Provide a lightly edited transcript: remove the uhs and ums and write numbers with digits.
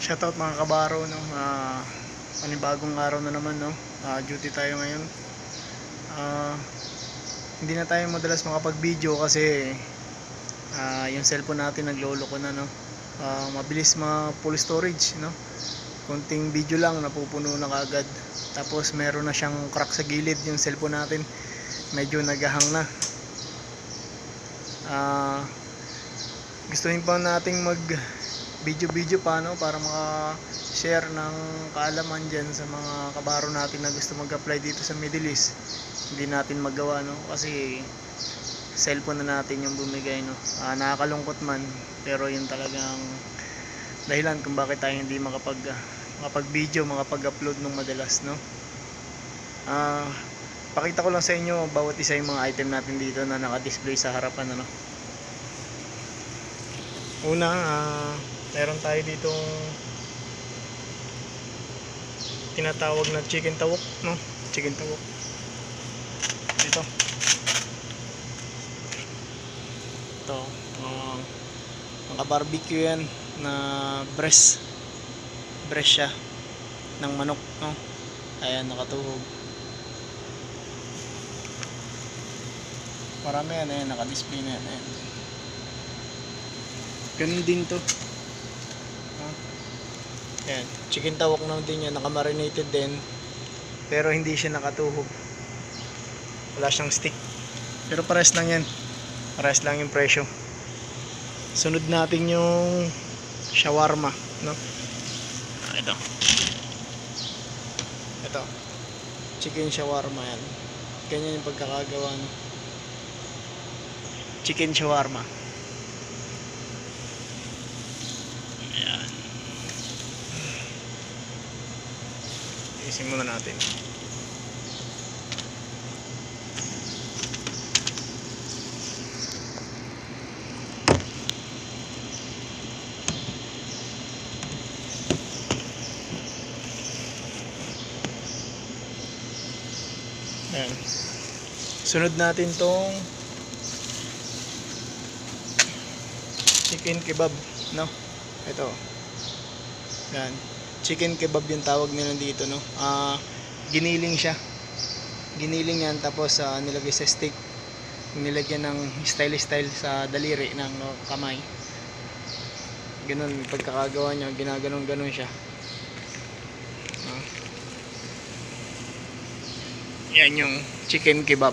Shoutout mga kabaro, no? Panibagong araw na naman, no? Duty tayo ngayon. Hindi na tayo madalas makapag-video kasi yung cellphone natin nagloloko na, no? Mabilis full storage, no? Konting video lang napupuno na kagad. Tapos meron na siyang crack sa gilid yung cellphone natin. Medyo nagahang na. Gustuhin pa nating mag video pa, no? Para maka-share ng kaalaman dyan sa mga kabaro natin na gusto mag-apply dito sa Middle East. Hindi natin magawa, no? Kasi cellphone na natin yung bumigay, no? Nakakalungkot man, pero yun talagang dahilan kung bakit tayo hindi makapag-video, makapag-upload ng madalas, no? Pakita ko lang sa inyo bawat isa yung mga item natin dito na naka-display sa harapan, ano? Una, meron tayo ditong tinatawag na chicken tawok, no? Chicken tawok. Ito. Ito, naka-barbecue yan na breast siya ng manok, no? Ayan, nakatuhog. Marami yan, ayan, naka-display na yan, ayan. Ganun din to. Ayan, chicken tawok na din yan, naka-marinated din, pero hindi siya nakatuhog. Wala siyang stick, pero pares lang yan, pares lang yung presyo. Sunod natin yung shawarma, no? Ito chicken shawarma yan. Ganyan yung pagkakagawa, no? Chicken shawarma. Ayan, isin muna natin. Ayan. Sunod natin tong chicken kebab, no? Ito. Yan. Chicken kebab yung tawag nila dito, no? Giniling siya. Giniling yan, tapos nilagay sa steak. Nilagyan ng style sa daliri ng kamay. Ganun pagkakagawa niya, ginaganon siya. Yan yung chicken kebab.